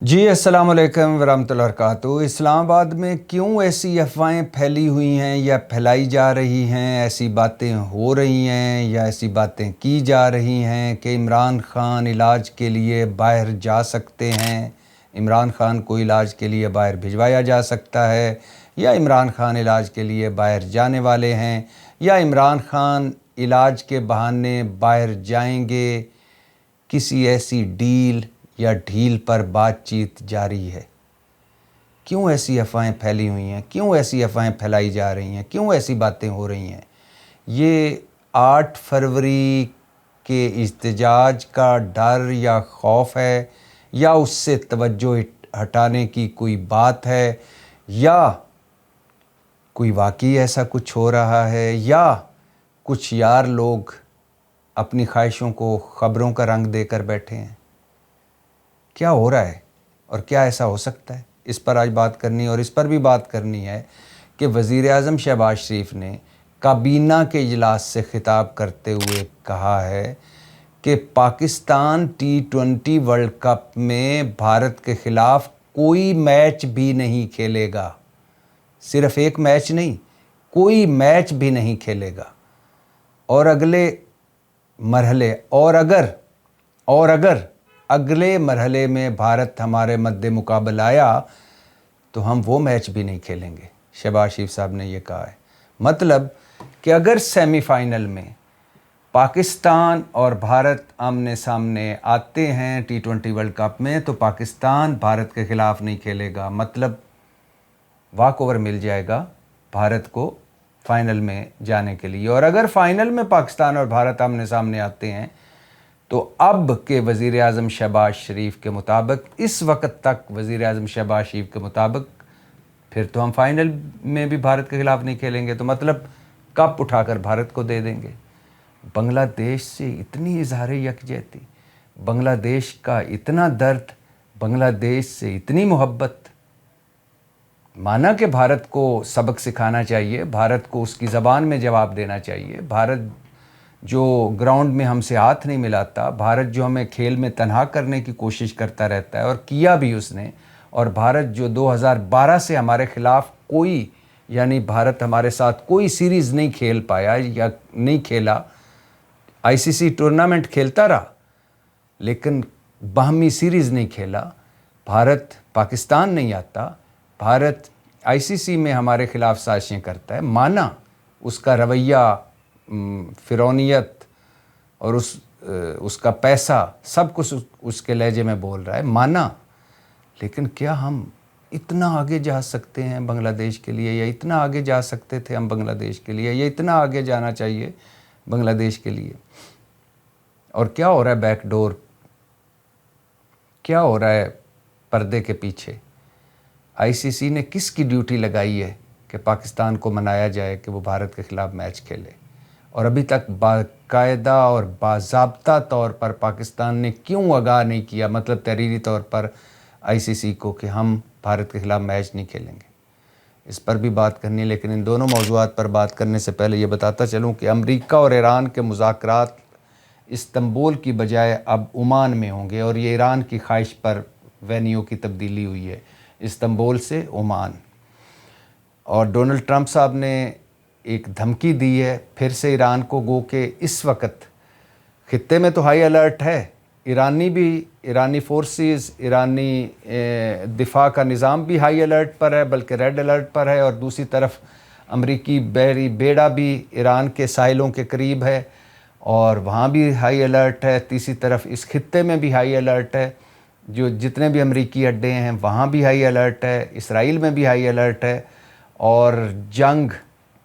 جی السلام علیکم ورحمۃ اللہ وبرکاتہ۔ اسلام آباد میں کیوں ایسی افواہیں پھیلی ہوئی ہیں یا پھیلائی جا رہی ہیں، ایسی باتیں ہو رہی ہیں یا ایسی باتیں کی جا رہی ہیں کہ عمران خان علاج کے لیے باہر جا سکتے ہیں، عمران خان کو علاج کے لیے باہر بھجوایا جا سکتا ہے، یا عمران خان علاج کے لیے باہر جانے والے ہیں، یا عمران خان علاج کے بہانے باہر جائیں گے، کسی ایسی ڈیل یا ڈھیل پر بات چیت جاری ہے؟ کیوں ایسی افواہیں پھیلی ہوئی ہیں؟ کیوں ایسی افواہیں پھیلائی جا رہی ہیں؟ کیوں ایسی باتیں ہو رہی ہیں؟ یہ 8 فروری کے احتجاج کا ڈر یا خوف ہے، یا اس سے توجہ ہٹانے کی کوئی بات ہے، یا کوئی واقعی ایسا کچھ ہو رہا ہے، یا کچھ یار لوگ اپنی خواہشوں کو خبروں کا رنگ دے کر بیٹھے ہیں؟ کیا ہو رہا ہے اور کیا ایسا ہو سکتا ہے؟ اس پر آج بات کرنی ہے، اور اس پر بھی بات کرنی ہے کہ وزیر اعظم شہباز شریف نے کابینہ کے اجلاس سے خطاب کرتے ہوئے کہا ہے کہ پاکستان T20 ورلڈ کپ میں بھارت کے خلاف کوئی میچ بھی نہیں کھیلے گا۔ صرف ایک میچ نہیں، کوئی میچ بھی نہیں کھیلے گا۔ اور اگلے مرحلے اور اگر اگلے مرحلے میں بھارت ہمارے مد مقابل آیا تو ہم وہ میچ بھی نہیں کھیلیں گے۔ شہباز شریف صاحب نے یہ کہا ہے، مطلب کہ اگر سیمی فائنل میں پاکستان اور بھارت آمنے سامنے آتے ہیں T20 ورلڈ کپ میں، تو پاکستان بھارت کے خلاف نہیں کھیلے گا، مطلب واک اوور مل جائے گا بھارت کو فائنل میں جانے کے لیے۔ اور اگر فائنل میں پاکستان اور بھارت آمنے سامنے آتے ہیں تو اب کے وزیر اعظم شہباز شریف کے مطابق، اس وقت تک وزیر اعظم شہباز شریف کے مطابق، پھر تو ہم فائنل میں بھی بھارت کے خلاف نہیں کھیلیں گے، تو مطلب کپ اٹھا کر بھارت کو دے دیں گے۔ بنگلہ دیش سے اتنی اظہار یکجہتی، بنگلہ دیش کا اتنا درد، بنگلہ دیش سے اتنی محبت۔ مانا کہ بھارت کو سبق سکھانا چاہیے، بھارت کو اس کی زبان میں جواب دینا چاہیے، بھارت جو گراؤنڈ میں ہم سے ہاتھ نہیں ملاتا، بھارت جو ہمیں کھیل میں تنہا کرنے کی کوشش کرتا رہتا ہے، اور کیا بھی اس نے، اور بھارت جو 2012 سے ہمارے خلاف کوئی، یعنی بھارت ہمارے ساتھ کوئی سیریز نہیں کھیل پایا یا نہیں کھیلا، ICC ٹورنامنٹ کھیلتا رہا لیکن باہمی سیریز نہیں کھیلا۔ بھارت پاکستان نہیں آتا، بھارت ICC میں ہمارے خلاف سازشیں کرتا ہے، مانا اس کا رویہ، فرعونیت اور اس کا پیسہ سب کچھ اس کے لہجے میں بول رہا ہے، مانا، لیکن کیا ہم اتنا آگے جا سکتے ہیں بنگلہ دیش کے لیے، یا اتنا آگے جا سکتے تھے ہم بنگلہ دیش کے لیے، یا اتنا آگے جانا چاہیے بنگلہ دیش کے لیے؟ اور کیا ہو رہا ہے بیک ڈور، کیا ہو رہا ہے پردے کے پیچھے؟ ICC نے کس کی ڈیوٹی لگائی ہے کہ پاکستان کو منایا جائے کہ وہ بھارت کے خلاف میچ کھیلے؟ اور ابھی تک باقاعدہ اور باضابطہ طور پر پاکستان نے کیوں آگاہ نہیں کیا، مطلب تحریری طور پر ICC کو، کہ ہم بھارت کے خلاف میچ نہیں کھیلیں گے؟ اس پر بھی بات کرنی ہے، لیکن ان دونوں موضوعات پر بات کرنے سے پہلے یہ بتاتا چلوں کہ امریکہ اور ایران کے مذاکرات استنبول کی بجائے اب عمان میں ہوں گے، اور یہ ایران کی خواہش پر وینیو کی تبدیلی ہوئی ہے، استنبول سے عمان۔ اور ڈونلڈ ٹرمپ صاحب نے ایک دھمکی دی ہے پھر سے ایران کو، گو کہ اس وقت خطے میں تو ہائی الرٹ ہے، ایرانی فورسز، ایرانی دفاع کا نظام بھی ہائی الرٹ پر ہے، بلکہ ریڈ الرٹ پر ہے، اور دوسری طرف امریکی بحری بیڑا بھی ایران کے ساحلوں کے قریب ہے اور وہاں بھی ہائی الرٹ ہے، تیسری طرف اس خطے میں بھی ہائی الرٹ ہے، جو جتنے بھی امریکی اڈے ہیں وہاں بھی ہائی الرٹ ہے، اسرائیل میں بھی ہائی الرٹ ہے، اور جنگ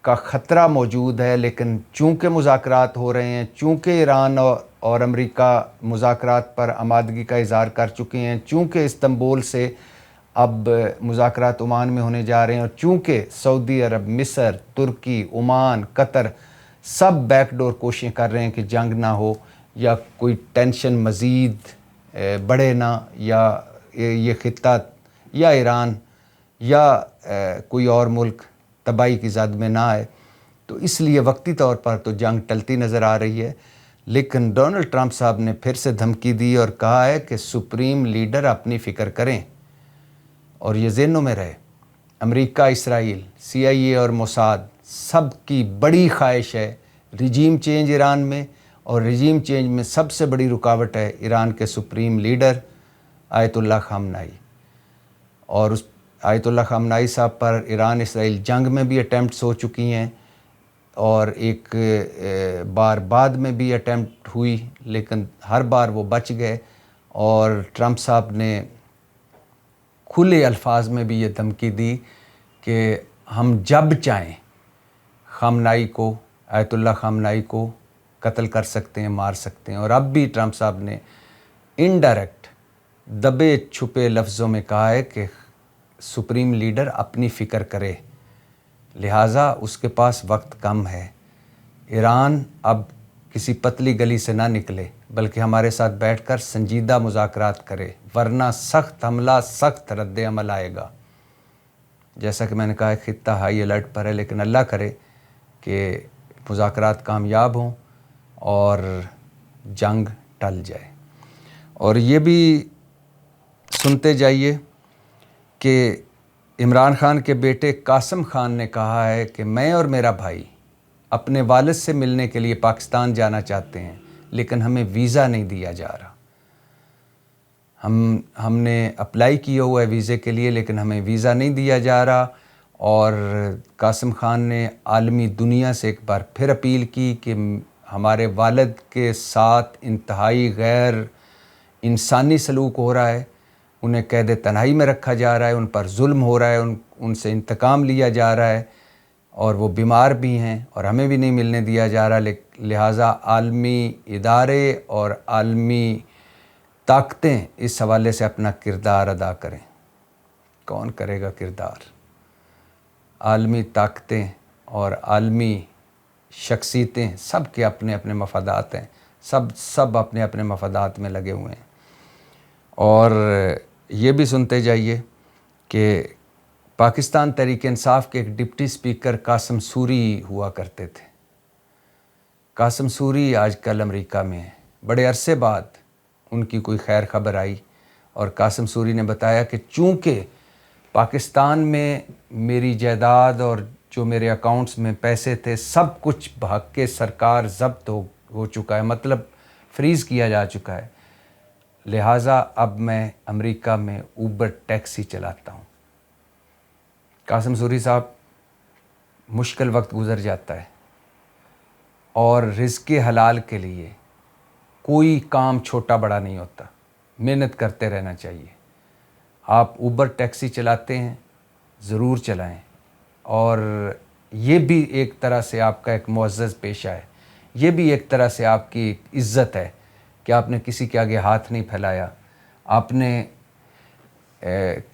کا خطرہ موجود ہے۔ لیکن چونکہ مذاکرات ہو رہے ہیں، چونکہ ایران اور امریکہ مذاکرات پر آمادگی کا اظہار کر چکے ہیں، چونکہ استنبول سے اب مذاکرات عمان میں ہونے جا رہے ہیں، اور چونکہ سعودی عرب، مصر، ترکی، عمان، قطر سب بیک ڈور کوششیں کر رہے ہیں کہ جنگ نہ ہو، یا کوئی ٹینشن مزید بڑھے نہ، یا یہ خطہ یا ایران یا کوئی اور ملک تباہی کی زد میں نہ آئے، تو اس لیے وقتی طور پر تو جنگ ٹلتی نظر آ رہی ہے۔ لیکن ڈونلڈ ٹرمپ صاحب نے پھر سے دھمکی دی اور کہا ہے کہ سپریم لیڈر اپنی فکر کریں، اور یہ ذہنوں میں رہے امریکہ، اسرائیل، CIA اور موساد سب کی بڑی خواہش ہے رجیم چینج ایران میں، اور رجیم چینج میں سب سے بڑی رکاوٹ ہے ایران کے سپریم لیڈر آیت اللہ خامنائی، اور اس آیت اللہ خامنائی صاحب پر ایران اسرائیل جنگ میں بھی اٹیمپٹس ہو چکی ہیں، اور ایک بار بعد میں بھی اٹیمپٹ ہوئی، لیکن ہر بار وہ بچ گئے، اور ٹرمپ صاحب نے کھلے الفاظ میں بھی یہ دھمکی دی کہ ہم جب چاہیں خامنائی کو، آیت اللہ خامنائی کو قتل کر سکتے ہیں، مار سکتے ہیں۔ اور اب بھی ٹرمپ صاحب نے انڈائریکٹ دبے چھپے لفظوں میں کہا ہے کہ سپریم لیڈر اپنی فکر کرے، لہٰذا اس کے پاس وقت کم ہے۔ ایران اب کسی پتلی گلی سے نہ نکلے بلکہ ہمارے ساتھ بیٹھ کر سنجیدہ مذاکرات کرے، ورنہ سخت حملہ، سخت رد عمل آئے گا۔ جیسا کہ میں نے کہا خطہ ہائی الرٹ پر ہے، لیکن اللہ کرے کہ مذاکرات کامیاب ہوں اور جنگ ٹل جائے۔ اور یہ بھی سنتے جائیے کہ عمران خان کے بیٹے قاسم خان نے کہا ہے کہ میں اور میرا بھائی اپنے والد سے ملنے کے لیے پاکستان جانا چاہتے ہیں، لیکن ہمیں ویزا نہیں دیا جا رہا۔ ہم نے اپلائی کیا ہوا ہے ویزے کے لیے، لیکن ہمیں ویزا نہیں دیا جا رہا۔ اور قاسم خان نے عالمی دنیا سے ایک بار پھر اپیل کی کہ ہمارے والد کے ساتھ انتہائی غیر انسانی سلوک ہو رہا ہے، انہیں قید تنہائی میں رکھا جا رہا ہے، ان پر ظلم ہو رہا ہے، ان سے انتقام لیا جا رہا ہے، اور وہ بیمار بھی ہیں اور ہمیں بھی نہیں ملنے دیا جا رہا۔ لہٰذا عالمی ادارے اور عالمی طاقتیں اس حوالے سے اپنا کردار ادا کریں۔ کون کرے گا کردار؟ عالمی طاقتیں اور عالمی شخصیتیں سب کے اپنے اپنے مفادات ہیں، سب اپنے اپنے مفادات میں لگے ہوئے ہیں۔ اور یہ بھی سنتے جائیے کہ پاکستان تحریک انصاف کے ایک ڈپٹی سپیکر قاسم سوری ہوا کرتے تھے۔ قاسم سوری آج کل امریکہ میں ہیں، بڑے عرصے بعد ان کی کوئی خیر خبر آئی، اور قاسم سوری نے بتایا کہ چونکہ پاکستان میں میری جائیداد اور جو میرے اکاؤنٹس میں پیسے تھے سب کچھ بحق سرکار ضبط ہو چکا ہے، مطلب فریز کیا جا چکا ہے، لہٰذا اب میں امریکہ میں اوبر ٹیکسی چلاتا ہوں۔ قاسم سوری صاحب، مشکل وقت گزر جاتا ہے، اور رزق حلال کے لیے کوئی کام چھوٹا بڑا نہیں ہوتا، محنت کرتے رہنا چاہیے۔ آپ اوبر ٹیکسی چلاتے ہیں، ضرور چلائیں، اور یہ بھی ایک طرح سے آپ کا ایک معزز پیشہ ہے، یہ بھی ایک طرح سے آپ کی عزت ہے کہ آپ نے کسی کے آگے ہاتھ نہیں پھیلایا،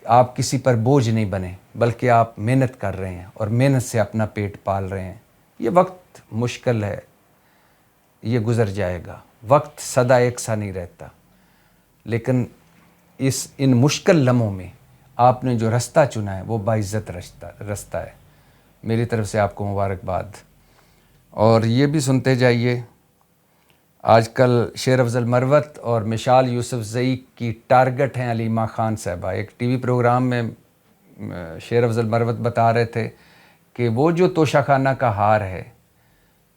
آپ کسی پر بوجھ نہیں بنے، بلکہ آپ محنت کر رہے ہیں اور محنت سے اپنا پیٹ پال رہے ہیں۔ یہ وقت مشکل ہے، یہ گزر جائے گا، وقت سدا ایک سا نہیں رہتا، لیکن ان مشکل لمحوں میں آپ نے جو رستہ چنا ہے وہ باعزت رستہ ہے۔ میری طرف سے آپ کو مبارکباد۔ اور یہ بھی سنتے جائیے، آج کل شیر افضل مروت اور مشال یوسف زئی کی ٹارگٹ ہیں علیمہ خان صاحبہ۔ ایک ٹی وی پروگرام میں شیر افضل مروت بتا رہے تھے کہ وہ جو توشہ خانہ کا ہار ہے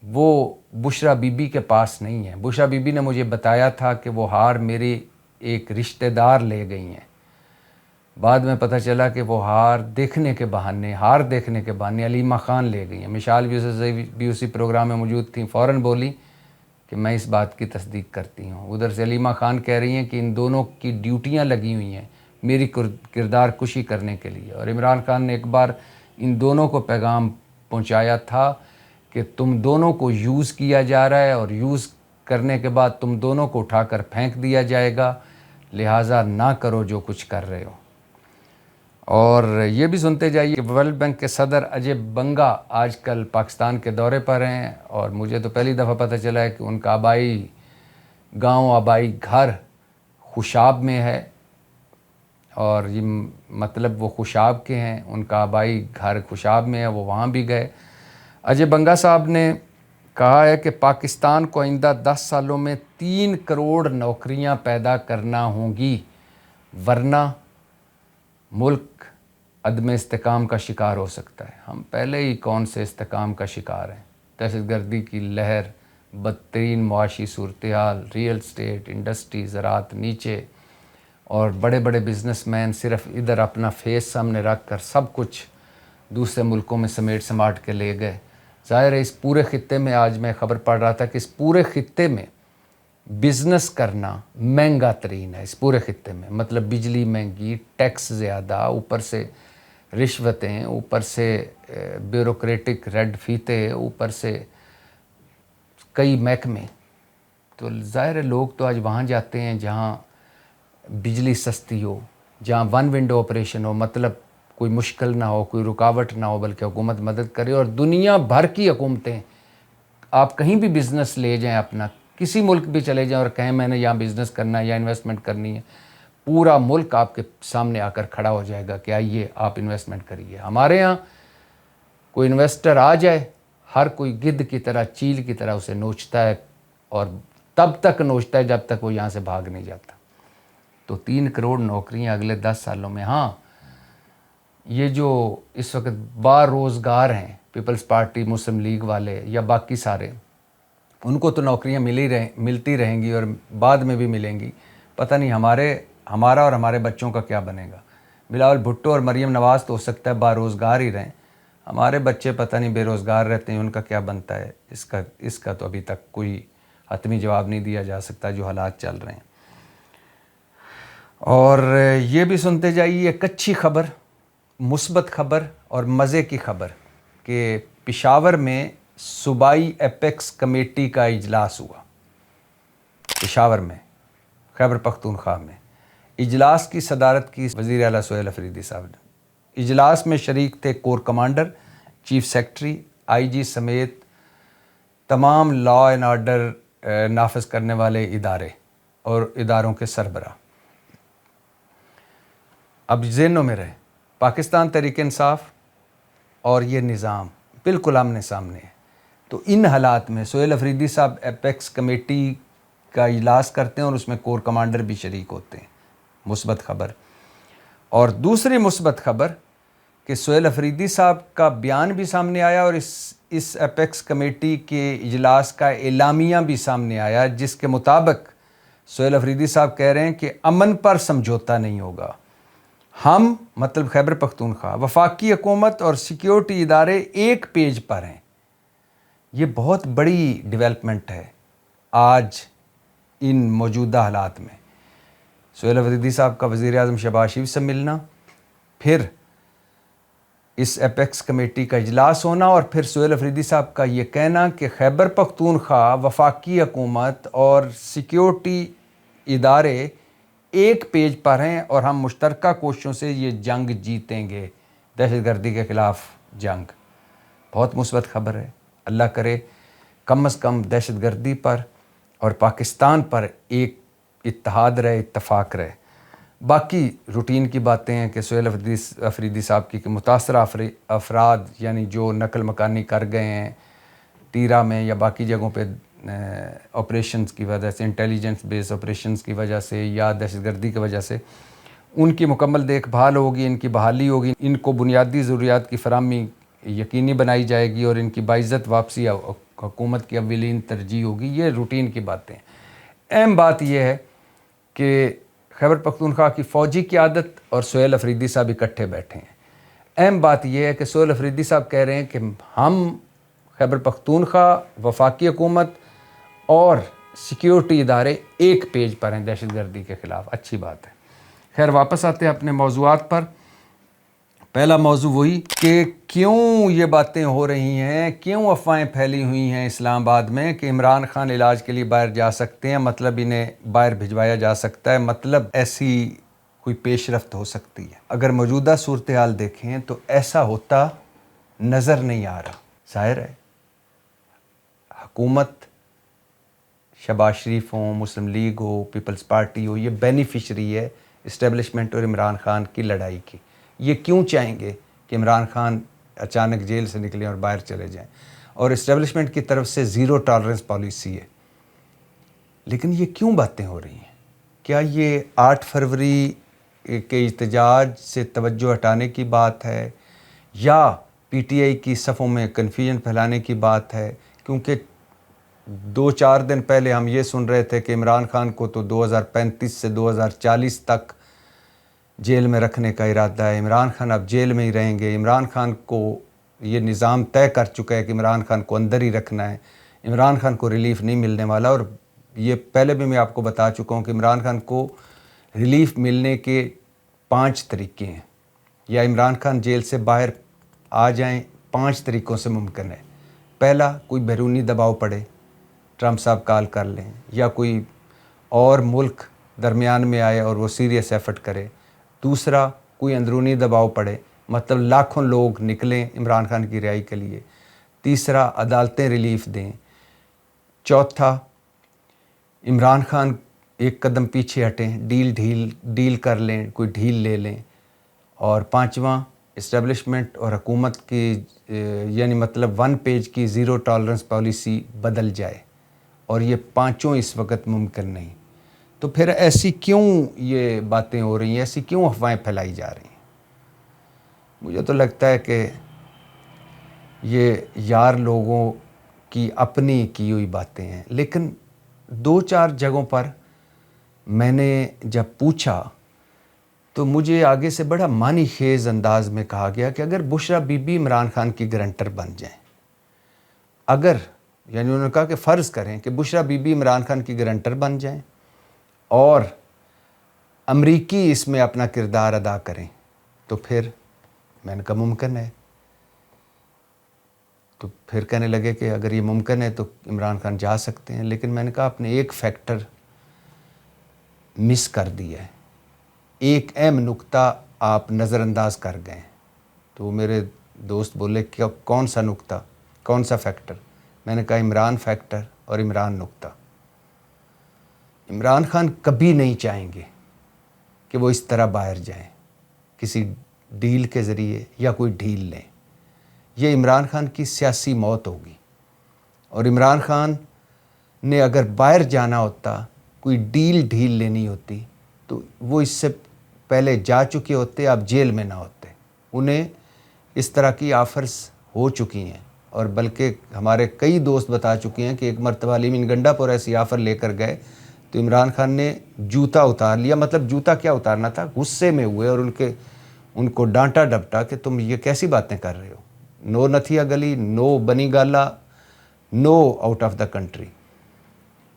وہ بشرا بی بی کے پاس نہیں ہے۔ بشرا بی بی نے مجھے بتایا تھا کہ وہ ہار میری ایک رشتہ دار لے گئی ہیں، بعد میں پتہ چلا کہ وہ ہار دیکھنے کے بہانے علیمہ خان لے گئی ہیں۔ مشال یوسف زئی بھی اسی پروگرام میں موجود تھیں، فوراً بولی کہ میں اس بات کی تصدیق کرتی ہوں۔ ادھر سے علیمہ خان کہہ رہی ہیں کہ ان دونوں کی ڈیوٹیاں لگی ہوئی ہیں میری کردار کشی کرنے کے لیے، اور عمران خان نے ایک بار ان دونوں کو پیغام پہنچایا تھا کہ تم دونوں کو یوز کیا جا رہا ہے، اور یوز کرنے کے بعد تم دونوں کو اٹھا کر پھینک دیا جائے گا، لہٰذا نہ کرو جو کچھ کر رہے ہو۔ اور یہ بھی سنتے جائیے کہ ورلڈ بینک کے صدر اجے بنگا آج کل پاکستان کے دورے پر ہیں، اور مجھے تو پہلی دفعہ پتہ چلا ہے کہ ان کا آبائی گاؤں، آبائی گھر خوشاب میں ہے، اور یہ مطلب وہ خوشاب کے ہیں، ان کا آبائی گھر خوشاب میں ہے، وہ وہاں بھی گئے۔ اجے بنگا صاحب نے کہا ہے کہ پاکستان کو آئندہ 10 سالوں میں 3 کروڑ نوکریاں پیدا کرنا ہوں گی، ورنہ ملک عدم استحکام کا شکار ہو سکتا ہے۔ ہم پہلے ہی کون سے استحکام کا شکار ہیں؟ دہشت گردی کی لہر، بدترین معاشی صورتحال، ریئل اسٹیٹ، انڈسٹری، زراعت نیچے، اور بڑے بڑے بزنس مین صرف ادھر اپنا فیس سامنے رکھ کر سب کچھ دوسرے ملکوں میں سمیٹ کے لے گئے۔ ظاہر ہے اس پورے خطے میں، آج میں خبر پڑھ رہا تھا کہ اس پورے خطے میں بزنس کرنا مہنگا ترین ہے، اس پورے خطے میں، مطلب بجلی مہنگی، ٹیکس زیادہ، اوپر سے رشوتیں، اوپر سے بیوروکریٹک ریڈ فیتے، اوپر سے کئی محکمے۔ تو ظاہر ہے لوگ تو آج وہاں جاتے ہیں جہاں بجلی سستی ہو، جہاں ون ونڈو آپریشن ہو، مطلب کوئی مشکل نہ ہو، کوئی رکاوٹ نہ ہو، بلکہ حکومت مدد کرے۔ اور دنیا بھر کی حکومتیں، آپ کہیں بھی بزنس لے جائیں اپنا، کسی ملک بھی چلے جائیں اور کہیں میں نے یہاں بزنس کرنا ہے یا انویسٹمنٹ کرنی ہے، پورا ملک آپ کے سامنے آ کر کھڑا ہو جائے گا کہ آئیے آپ انویسٹمنٹ کریے۔ ہمارے ہاں کوئی انویسٹر آ جائے، ہر کوئی گدھ کی طرح، چیل کی طرح اسے نوچتا ہے، اور تب تک نوچتا ہے جب تک وہ یہاں سے بھاگ نہیں جاتا۔ تو 3 کروڑ نوکریاں اگلے 10 سالوں میں۔ ہاں، یہ جو اس وقت با روزگار ہیں پیپلز پارٹی، مسلم لیگ والے یا باقی سارے، ان کو تو نوکریاں ملتی رہیں گی اور بعد میں بھی ملیں گی۔ پتہ نہیں ہمارا اور ہمارے بچوں کا کیا بنے گا۔ بلاول بھٹو اور مریم نواز تو ہو سکتا ہے با روزگار ہی رہیں، ہمارے بچے پتہ نہیں بے روزگار رہتے ہیں، ان کا کیا بنتا ہے، اس کا تو ابھی تک کوئی حتمی جواب نہیں دیا جا سکتا جو حالات چل رہے ہیں۔ اور یہ بھی سنتے جائیے ایک اچھی خبر، مثبت خبر اور مزے کی خبر، کہ پشاور میں صوبائی ایپیکس کمیٹی کا اجلاس ہوا۔ پشاور میں، خیبر پختونخوا میں اجلاس کی صدارت کی وزیر اعلیٰ سہیل افریدی صاحب نے۔ اجلاس میں شریک تھے کور کمانڈر، چیف سیکرٹری، آئی جی سمیت تمام لا اینڈ آرڈر نافذ کرنے والے ادارے اور اداروں کے سربراہ۔ اب ذہنوں میں رہے، پاکستان تحریک انصاف اور یہ نظام بالکل آمنے سامنے ہے۔ تو ان حالات میں سہیل افریدی صاحب ایپیکس کمیٹی کا اجلاس کرتے ہیں اور اس میں کور کمانڈر بھی شریک ہوتے ہیں، مثبت خبر۔ اور دوسری مثبت خبر کہ سہیل افریدی صاحب کا بیان بھی سامنے آیا اور اس ایپیکس کمیٹی کے اجلاس کا اعلامیہ بھی سامنے آیا، جس کے مطابق سہیل افریدی صاحب کہہ رہے ہیں کہ امن پر سمجھوتا نہیں ہوگا۔ ہم، مطلب خیبر پختونخوا، وفاقی حکومت اور سیکیورٹی ادارے ایک پیج پر ہیں۔ یہ بہت بڑی ڈیولپمنٹ ہے آج ان موجودہ حالات میں۔ سہیل افریدی صاحب کا وزیر اعظم شہباز شریف سے ملنا، پھر اس ایپیکس کمیٹی کا اجلاس ہونا، اور پھر سہیل افریدی صاحب کا یہ کہنا کہ خیبر پختونخوا، وفاقی حکومت اور سیکیورٹی ادارے ایک پیج پر ہیں اور ہم مشترکہ کوششوں سے یہ جنگ جیتیں گے، دہشت گردی کے خلاف جنگ۔ بہت مثبت خبر ہے۔ اللہ کرے کم از کم دہشت گردی پر اور پاکستان پر ایک اتحاد رہے، اتفاق رہے۔ باقی روٹین کی باتیں ہیں کہ سہیل افریدی صاحب کی کہ متاثرہ افراد، یعنی جو نقل مکانی کر گئے ہیں تیرا میں یا باقی جگہوں پہ آپریشنز کی وجہ سے، انٹیلیجنس بیس آپریشنز کی وجہ سے یا دہشت گردی کی وجہ سے، ان کی مکمل دیکھ بھال ہوگی، ان کی بحالی ہوگی، ان کو بنیادی ضروریات کی فراہمی یقینی بنائی جائے گی اور ان کی باعزت واپسی حکومت کی اولین ترجیح ہوگی۔ یہ روٹین کی باتیں ہیں۔ اہم بات یہ ہے کہ خیبر پختونخوا کی فوجی قیادت اور سہیل افریدی صاحب اکٹھے بیٹھے ہیں۔ اہم بات یہ ہے کہ سہیل افریدی صاحب کہہ رہے ہیں کہ ہم خیبر پختونخوا، وفاقی حکومت اور سیکیورٹی ادارے ایک پیج پر ہیں دہشت گردی کے خلاف۔ اچھی بات ہے۔ خیر، واپس آتے ہیں اپنے موضوعات پر۔ پہلا موضوع وہی کہ کیوں یہ باتیں ہو رہی ہیں، کیوں افواہیں پھیلی ہوئی ہیں اسلام آباد میں کہ عمران خان علاج کے لیے باہر جا سکتے ہیں، مطلب انہیں باہر بھجوایا جا سکتا ہے، مطلب ایسی کوئی پیش رفت ہو سکتی ہے۔ اگر موجودہ صورتحال دیکھیں تو ایسا ہوتا نظر نہیں آ رہا۔ ظاہر ہے حکومت، شہباز شریف ہوں، مسلم لیگ ہو، پیپلز پارٹی ہو، یہ بینیفیشری ہے اسٹیبلشمنٹ اور عمران خان کی لڑائی کی۔ یہ کیوں چاہیں گے کہ عمران خان اچانک جیل سے نکلیں اور باہر چلے جائیں؟ اور اسٹیبلشمنٹ کی طرف سے زیرو ٹالرنس پالیسی ہے. لیکن یہ کیوں باتیں ہو رہی ہیں؟ کیا یہ 8 فروری کے احتجاج سے توجہ ہٹانے کی بات ہے یا پی ٹی آئی کی صفوں میں کنفیوژن پھیلانے کی بات ہے؟ کیونکہ 2-4 دن پہلے ہم یہ سن رہے تھے کہ عمران خان کو تو 2035 سے 2040 تک جیل میں رکھنے کا ارادہ ہے. عمران خان اب جیل میں ہی رہیں گے. عمران خان کو یہ نظام طے کر چکا ہے کہ عمران خان کو اندر ہی رکھنا ہے. عمران خان کو ریلیف نہیں ملنے والا. اور یہ پہلے بھی میں آپ کو بتا چکا ہوں کہ عمران خان کو ریلیف ملنے کے 5 طریقے ہیں. یا عمران خان جیل سے باہر آ جائیں 5 طریقوں سے ممکن ہے. پہلا، کوئی بیرونی دباؤ پڑے، ٹرمپ صاحب کال کر لیں، یا کوئی اور ملک درمیان میں آئے اور وہ سیریس ایفرٹ کرے. دوسرا، کوئی اندرونی دباؤ پڑے، مطلب لاکھوں لوگ نکلیں عمران خان کی رہائی کے لیے. تیسرا، عدالتیں ریلیف دیں. چوتھا، عمران خان ایک قدم پیچھے ہٹیں، ڈیل کر لیں، کوئی ڈھیل لے لیں. اور پانچواں، اسٹیبلشمنٹ اور حکومت کی یعنی مطلب 1 پیج کی زیرو ٹالرنس پالیسی بدل جائے. اور یہ پانچوں اس وقت ممکن نہیں. تو پھر ایسی کیوں یہ باتیں ہو رہی ہیں، ایسی کیوں افواہیں پھیلائی جا رہی ہیں؟ مجھے تو لگتا ہے کہ یہ یار لوگوں کی اپنی کی ہوئی باتیں ہیں. لیکن 2-4 جگہوں پر میں نے جب پوچھا تو مجھے آگے سے بڑا معنی خیز انداز میں کہا گیا کہ اگر بشرا بی بی عمران خان کی گارنٹر بن جائیں، اگر یعنی انہوں نے کہا کہ فرض کریں کہ بشرا بی بی عمران خان کی گارنٹر بن جائیں اور امریکی اس میں اپنا کردار ادا کریں تو پھر میں نے کہا ممکن ہے. تو پھر کہنے لگے کہ اگر یہ ممکن ہے تو عمران خان جا سکتے ہیں. لیکن میں نے کہا آپ نے ایک فیکٹر مس کر دیا ہے، ایک اہم نقطہ آپ نظر انداز کر گئے. تو میرے دوست بولے کہ کون سا نقطہ، کون سا فیکٹر؟ میں نے کہا عمران فیکٹر اور عمران نقطہ. عمران خان کبھی نہیں چاہیں گے کہ وہ اس طرح باہر جائیں کسی ڈیل کے ذریعے یا کوئی ڈھیل لیں. یہ عمران خان کی سیاسی موت ہوگی. اور عمران خان نے اگر باہر جانا ہوتا، کوئی ڈھیل لینی ہوتی تو وہ اس سے پہلے جا چکے ہوتے، اب جیل میں نہ ہوتے. انہیں اس طرح کی آفرز ہو چکی ہیں. اور بلکہ ہمارے کئی دوست بتا چکے ہیں کہ ایک مرتبہ علی گنڈا پر ایسی آفر لے کر گئے تو عمران خان نے جوتا اتار لیا. مطلب جوتا کیا اتارنا تھا، غصے میں ہوئے اور ان کو ڈانٹا ڈپٹا کہ تم یہ کیسی باتیں کر رہے ہو، نو نتھیا گلی، no Bani Gala, no out of the country.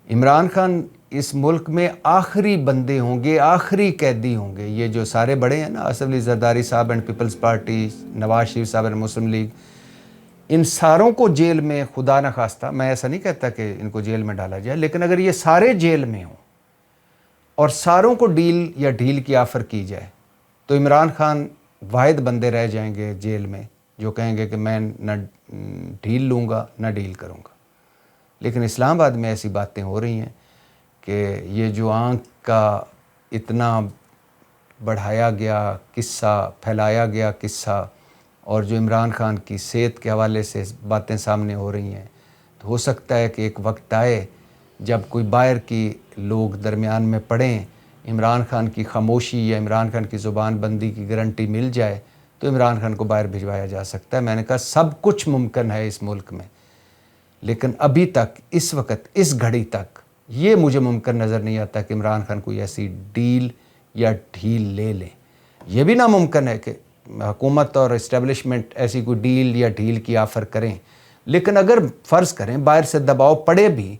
Imran Khan اس ملک میں آخری بندے ہوں گے، آخری قیدی ہوں گے. یہ جو سارے بڑے ہیں نا، اسد علی زرداری صاحب and Peoples party, Nawaz Sharif صاحب اینڈ مسلم لیگ، ان ساروں کو جیل میں خدا نہ خواستہ، میں ایسا نہیں کہتا کہ ان کو جیل میں ڈالا جائے، لیکن اگر یہ سارے جیل میں ہوں اور ساروں کو ڈیل یا ڈھیل کی آفر کی جائے تو عمران خان واحد بندے رہ جائیں گے جیل میں جو کہیں گے کہ میں نہ ڈھیل لوں گا نہ ڈیل کروں گا. لیکن اسلام آباد میں ایسی باتیں ہو رہی ہیں کہ یہ جو آنکھ کا اتنا بڑھایا گیا قصہ، پھیلایا گیا قصہ، اور جو عمران خان کی صحت کے حوالے سے باتیں سامنے ہو رہی ہیں، تو ہو سکتا ہے کہ ایک وقت آئے جب کوئی باہر کی لوگ درمیان میں پڑیں، عمران خان کی خاموشی یا عمران خان کی زبان بندی کی گارنٹی مل جائے تو عمران خان کو باہر بھجوایا جا سکتا ہے. میں نے کہا سب کچھ ممکن ہے اس ملک میں، لیکن ابھی تک، اس وقت، اس گھڑی تک یہ مجھے ممکن نظر نہیں آتا کہ عمران خان کوئی ایسی ڈیل یا ڈھیل لے لیں. یہ بھی ناممکن ہے کہ حکومت اور اسٹیبلشمنٹ ایسی کوئی ڈیل یا ڈھیل کی آفر کریں. لیکن اگر فرض کریں باہر سے دباؤ پڑے بھی،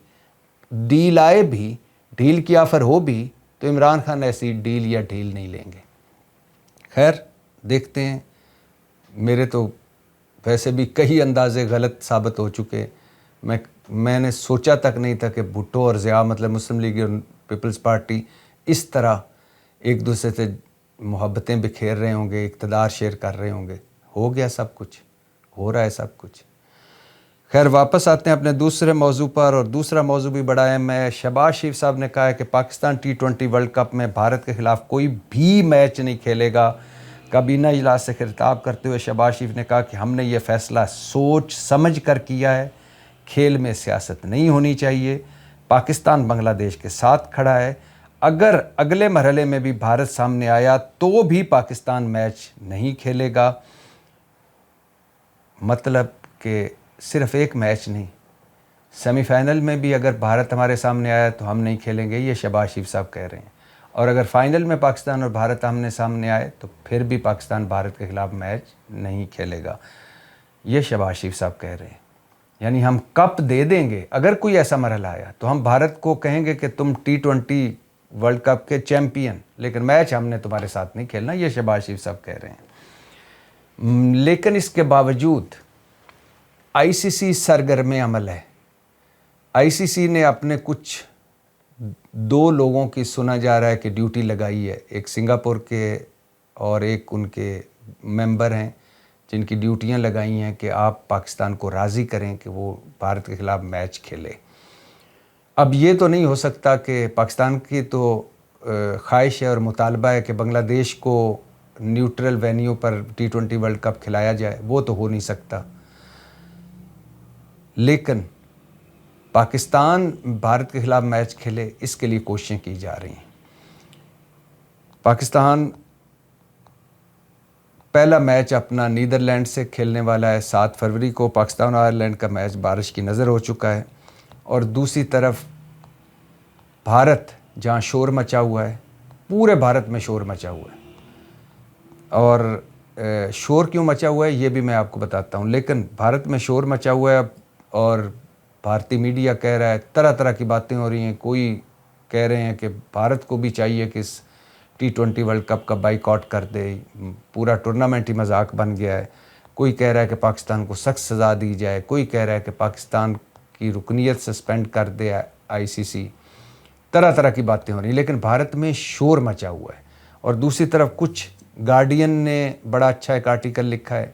ڈیل آئے بھی، ڈھیل کی آفر ہو بھی، تو عمران خان ایسی ڈیل یا ڈھیل نہیں لیں گے. خیر دیکھتے ہیں. میرے تو ویسے بھی کئی اندازے غلط ثابت ہو چکے. میں نے سوچا تک نہیں تھا کہ بھٹو اور ضیاء، مطلب مسلم لیگ اور پیپلز پارٹی، اس طرح ایک دوسرے سے محبتیں بکھیر رہے ہوں گے، اقتدار شیئر کر رہے ہوں گے. ہو گیا سب کچھ، ہو رہا ہے سب کچھ. خیر واپس آتے ہیں اپنے دوسرے موضوع پر، اور دوسرا موضوع بھی بڑا اہم ہے. شہباز شریف صاحب نے کہا ہے کہ پاکستان T20 ورلڈ کپ میں بھارت کے خلاف کوئی بھی میچ نہیں کھیلے گا. کابینہ اجلاس سے خطاب کرتے ہوئے شہباز شریف نے کہا کہ ہم نے یہ فیصلہ سوچ سمجھ کر کیا ہے، کھیل میں سیاست نہیں ہونی چاہیے، پاکستان بنگلہ دیش کے ساتھ کھڑا ہے، اگر اگلے مرحلے میں بھی بھارت سامنے آیا تو بھی پاکستان میچ نہیں کھیلے گا۔ مطلب کہ صرف ایک میچ نہیں، سیمی فائنل میں بھی اگر بھارت ہمارے سامنے آیا تو ہم نہیں کھیلیں گے، یہ شہباز شریف صاحب کہہ رہے ہیں۔ اور اگر فائنل میں پاکستان اور بھارت آمنے سامنے آئے تو پھر بھی پاکستان بھارت کے خلاف میچ نہیں کھیلے گا، یہ شہباز شریف صاحب کہہ رہے ہیں۔ یعنی ہم کپ دے دیں گے، اگر کوئی ایسا مرحلہ آیا تو ہم بھارت کو کہیں گے کہ تم T20 ورلڈ کپ کے چیمپئن، لیکن میچ ہم نے تمہارے ساتھ نہیں کھیلنا، یہ شہباز شریف صاحب کہہ رہے ہیں۔ لیکن اس کے باوجود ICC سرگرم عمل ہے۔ ICC نے اپنے کچھ 2 لوگوں کی سنا جا رہا ہے کہ ڈیوٹی لگائی ہے، ایک سنگاپور کے اور ایک ان کے ممبر ہیں جن کی ڈیوٹیاں لگائی ہیں کہ آپ پاکستان کو راضی کریں کہ وہ بھارت کے خلاف میچ کھیلے۔ اب یہ تو نہیں ہو سکتا کہ پاکستان کی تو خواہش ہے اور مطالبہ ہے کہ بنگلہ دیش کو نیوٹرل وینیو پر T20 ورلڈ کپ کھلایا جائے، وہ تو ہو نہیں سکتا۔ لیکن پاکستان بھارت کے خلاف میچ کھیلے، اس کے لیے کوششیں کی جا رہی ہیں۔ پاکستان پہلا میچ اپنا نیدرلینڈ سے کھیلنے والا ہے 7 فروری کو۔ پاکستان اور آئرلینڈ کا میچ بارش کی نظر ہو چکا ہے، اور دوسری طرف بھارت جہاں شور مچا ہوا ہے، پورے بھارت میں شور مچا ہوا ہے، اور شور کیوں مچا ہوا ہے یہ بھی میں آپ کو بتاتا ہوں۔ لیکن بھارت میں شور مچا ہوا ہے اور بھارتی میڈیا کہہ رہا ہے، طرح طرح کی باتیں ہو رہی ہیں۔ کوئی کہہ رہے ہیں کہ بھارت کو بھی چاہیے کہ اس T20 ورلڈ کپ کا بائیکاٹ کر دے، پورا ٹورنامنٹ ہی مذاق بن گیا ہے۔ کوئی کہہ رہا ہے کہ پاکستان کو سخت سزا دی جائے، کوئی کہہ رہا ہے کہ پاکستان کی رکنیت سسپینڈ کر دے ICC۔ طرح طرح کی باتیں ہو رہی ہیں، لیکن بھارت میں شور مچا ہوا ہے۔ اور دوسری طرف کچھ گارڈین نے بڑا اچھا ایک آرٹیکل لکھا ہے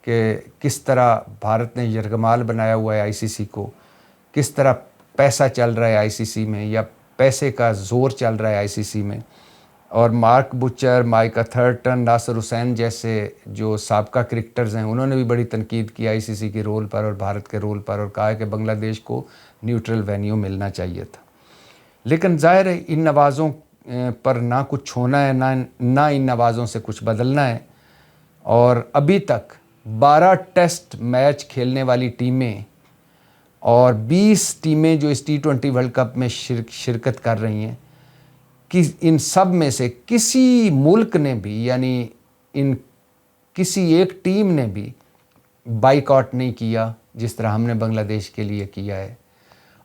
کہ کس طرح بھارت نے یرغمال بنایا ہوا ہے ICC کو، کس طرح پیسہ چل رہا ہے ICC میں، یا پیسے کا زور چل رہا ہے ICC میں۔ اور مارک بچر، مائک اتھرٹن، ناصر حسین جیسے جو سابقہ کرکٹرز ہیں، انہوں نے بھی بڑی تنقید کی ICC کے رول پر اور بھارت کے رول پر، اور کہا ہے کہ بنگلہ دیش کو نیوٹرل وینیو ملنا چاہیے تھا۔ لیکن ظاہر ہے ان نوازوں پر نہ کچھ ہونا ہے، نہ ان نوازوں سے کچھ بدلنا ہے۔ اور ابھی تک 12 ٹیسٹ میچ کھیلنے والی ٹیمیں اور 20 ٹیمیں جو اس T20 ورلڈ کپ میں شرکت کر رہی ہیں، کہ ان سب میں سے کسی ملک نے بھی، یعنی ان کسی ایک ٹیم نے بھی بائیکاٹ نہیں کیا جس طرح ہم نے بنگلہ دیش کے لیے کیا ہے،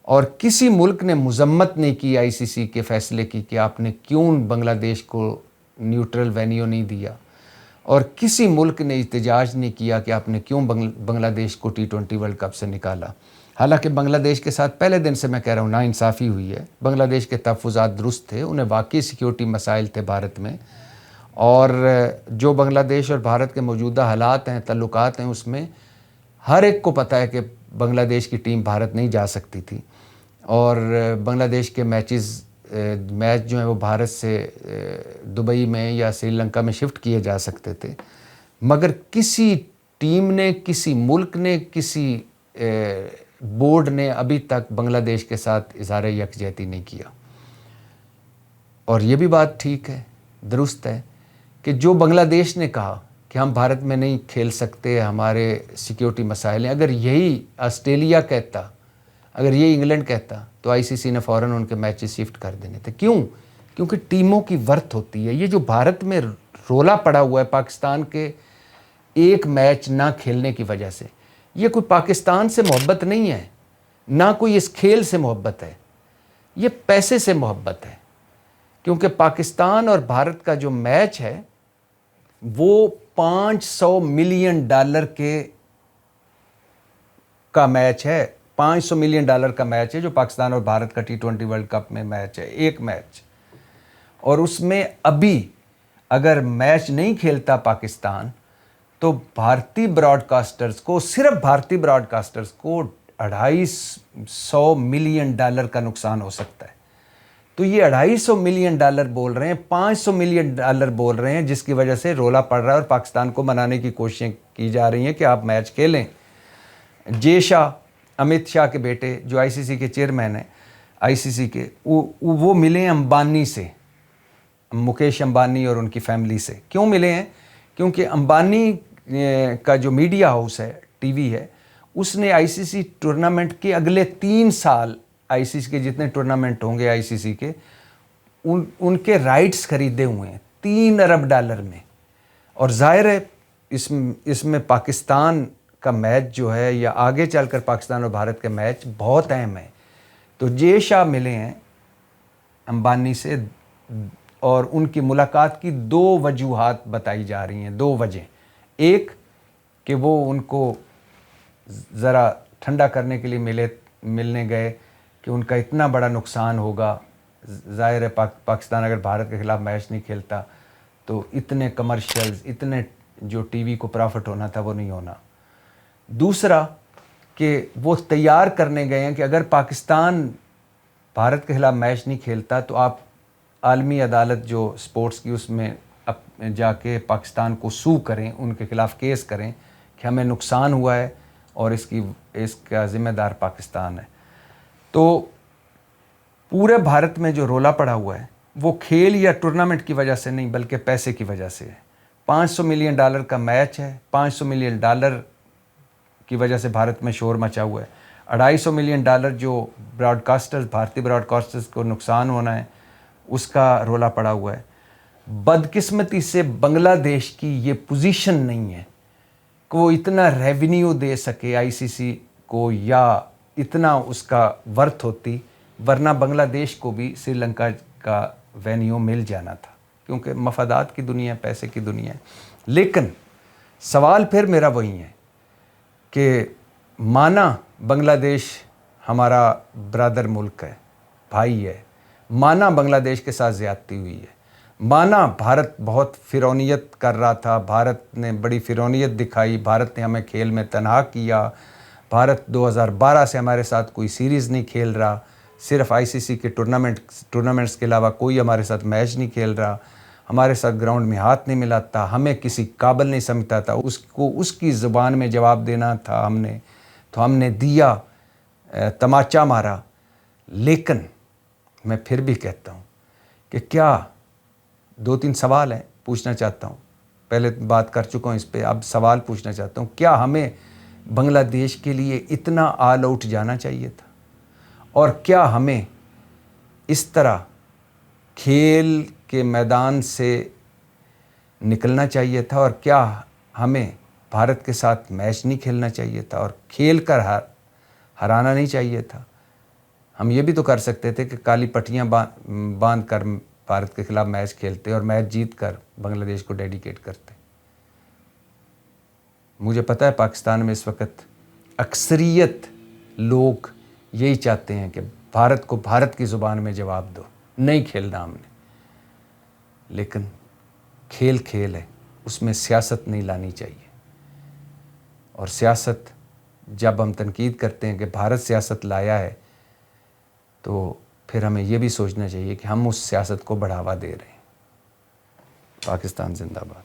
اور کسی ملک نے مذمت نہیں کی ICC کے فیصلے کی کہ آپ نے کیوں بنگلہ دیش کو نیوٹرل وینیو نہیں دیا، اور کسی ملک نے احتجاج نہیں کیا کہ آپ نے کیوں بنگلہ دیش کو T20 ورلڈ کپ سے نکالا۔ حالانکہ بنگلہ دیش کے ساتھ پہلے دن سے میں کہہ رہا ہوں ناانصافی ہوئی ہے۔ بنگلہ دیش کے تحفظات درست تھے، انہیں واقعی سیکیورٹی مسائل تھے بھارت میں، اور جو بنگلہ دیش اور بھارت کے موجودہ حالات ہیں، تعلقات ہیں، اس میں ہر ایک کو پتہ ہے کہ بنگلہ دیش کی ٹیم بھارت نہیں جا سکتی تھی، اور بنگلہ دیش کے میچ جو ہیں وہ بھارت سے دبئی میں یا سری لنکا میں شفٹ کیے جا سکتے تھے، مگر کسی ٹیم نے، کسی ملک نے، کسی بورڈ نے ابھی تک بنگلہ دیش کے ساتھ اظہار یکجہتی نہیں کیا۔ اور یہ بھی بات ٹھیک ہے، درست ہے کہ جو بنگلہ دیش نے کہا کہ ہم بھارت میں نہیں کھیل سکتے، ہمارے سیکیورٹی مسائل ہیں، اگر یہی آسٹریلیا کہتا، اگر یہ انگلینڈ کہتا تو ICC نے فوراً ان کے میچز شفٹ کر دینے تھے۔ کیوں؟ کیونکہ ٹیموں کی ورتھ ہوتی ہے۔ یہ جو بھارت میں رولا پڑا ہوا ہے پاکستان کے ایک میچ نہ کھیلنے کی وجہ سے، یہ کوئی پاکستان سے محبت نہیں ہے، نہ کوئی اس کھیل سے محبت ہے، یہ پیسے سے محبت ہے۔ کیونکہ پاکستان اور بھارت کا جو میچ ہے وہ $500 ملین کا میچ ہے، $500 ملین کا میچ ہے جو پاکستان اور بھارت کا T20 ورلڈ کپ میں میچ ہے، ایک میچ۔ اور اس میں ابھی اگر میچ نہیں کھیلتا پاکستان تو بھارتی براڈ کاسٹرز کو، صرف بھارتی براڈ کاسٹرز کو $250 ملین کا نقصان ہو سکتا ہے۔ تو یہ $250 ملین بول رہے ہیں, $500 ملین بول رہے ہیں, جس کی وجہ سے رولا پڑ رہا ہے اور پاکستان کو منانے کی کوششیں کی جا رہی ہیں کہ آپ میچ کھیلیں. جے شاہ, امت شاہ کے بیٹے جو آئی سی سی کے چیئرمین ہیں, آئی سی سی کے, وہ ملے ہیں امبانی سے, مکیش امبانی اور ان کی فیملی سے. کیوں ملے ہیں؟ کیونکہ امبانی کا جو میڈیا ہاؤس ہے, ٹی وی ہے, اس نے آئی سی سی ٹورنامنٹ کے اگلے 3 سال آئی سی سی کے جتنے ٹورنامنٹ ہوں گے آئی سی سی کے, ان کے رائٹس خریدے ہوئے ہیں $3 ارب میں. اور ظاہر ہے اس میں پاکستان کا میچ جو ہے, یا آگے چل کر پاکستان اور بھارت کے میچ بہت اہم ہے. تو جے شاہ ملے ہیں امبانی سے, اور ان کی ملاقات کی 2 وجوہات بتائی جا رہی ہیں, 2 وجہ. ایک کہ وہ ان کو ذرا ٹھنڈا کرنے کے لیے ملنے گئے کہ ان کا اتنا بڑا نقصان ہوگا. ظاہر ہے پاکستان اگر بھارت کے خلاف میچ نہیں کھیلتا تو اتنے کمرشلز, اتنے جو ٹی وی کو پرافٹ ہونا تھا وہ نہیں ہونا. دوسرا کہ وہ تیار کرنے گئے ہیں کہ اگر پاکستان بھارت کے خلاف میچ نہیں کھیلتا تو آپ عالمی عدالت جو سپورٹس کی, اس میں جا کے پاکستان کو سو کریں, ان کے خلاف کیس کریں کہ ہمیں نقصان ہوا ہے اور اس کا ذمہ دار پاکستان ہے. تو پورے بھارت میں جو رولا پڑا ہوا ہے وہ کھیل یا ٹورنامنٹ کی وجہ سے نہیں بلکہ پیسے کی وجہ سے ہے. $500 ملین کا میچ ہے, $500 ملین کی وجہ سے بھارت میں شور مچا ہوا ہے. $250 ملین جو بھارتی براڈ کاسٹرز کو نقصان ہونا ہے اس کا رولا پڑا ہوا ہے. بدقسمتی سے بنگلہ دیش کی یہ پوزیشن نہیں ہے کہ وہ اتنا ریونیو دے سکے آئی سی سی کو, یا اتنا اس کا ورتھ ہوتی, ورنہ بنگلہ دیش کو بھی سری لنکا کا وینیو مل جانا تھا, کیونکہ مفادات کی دنیا ہے, پیسے کی دنیا ہے. لیکن سوال پھر میرا وہی ہے کہ مانا بنگلہ دیش ہمارا برادر ملک ہے, بھائی ہے, مانا بنگلہ دیش کے ساتھ زیادتی ہوئی ہے, مانا بھارت بہت فرونیت کر رہا تھا, بھارت نے بڑی فرونیت دکھائی, بھارت نے ہمیں کھیل میں تنہا کیا, بھارت 2012 سے ہمارے ساتھ کوئی سیریز نہیں کھیل رہا, صرف آئی سی سی کے ٹورنامنٹس کے علاوہ کوئی ہمارے ساتھ میچ نہیں کھیل رہا, ہمارے ساتھ گراؤنڈ میں ہاتھ نہیں ملاتا, ہمیں کسی قابل نہیں سمجھتا تھا, اس کو اس کی زبان میں جواب دینا تھا ہم نے, تو ہم نے دیا, تماچا مارا. لیکن میں پھر بھی کہتا ہوں کہ کیا 2-3 سوال ہیں, پوچھنا چاہتا ہوں, پہلے بات کر چکا ہوں اس پہ, اب سوال پوچھنا چاہتا ہوں. کیا ہمیں بنگلہ دیش کے لیے اتنا آل آؤٹ جانا چاہیے تھا؟ اور کیا ہمیں اس طرح کھیل کے میدان سے نکلنا چاہیے تھا؟ اور کیا ہمیں بھارت کے ساتھ میچ نہیں کھیلنا چاہیے تھا اور کھیل کر ہرانا نہیں چاہیے تھا؟ ہم یہ بھی تو کر سکتے تھے کہ کالی پٹیاں باندھ کر بھارت کے خلاف میچ کھیلتے اور میچ جیت کر بنگلہ دیش کو ڈیڈیکیٹ کرتے. مجھے پتہ ہے پاکستان میں اس وقت اکثریت لوگ یہی چاہتے ہیں کہ بھارت کو بھارت کی زبان میں جواب دو, نہیں کھیلنا ہم نے. لیکن کھیل ہے, اس میں سیاست نہیں لانی چاہیے. اور سیاست, جب ہم تنقید کرتے ہیں کہ بھارت سیاست لایا ہے, تو پھر ہمیں یہ بھی سوچنا چاہیے کہ ہم اس سیاست کو بڑھاوا دے رہے ہیں. پاکستان زندہ باد.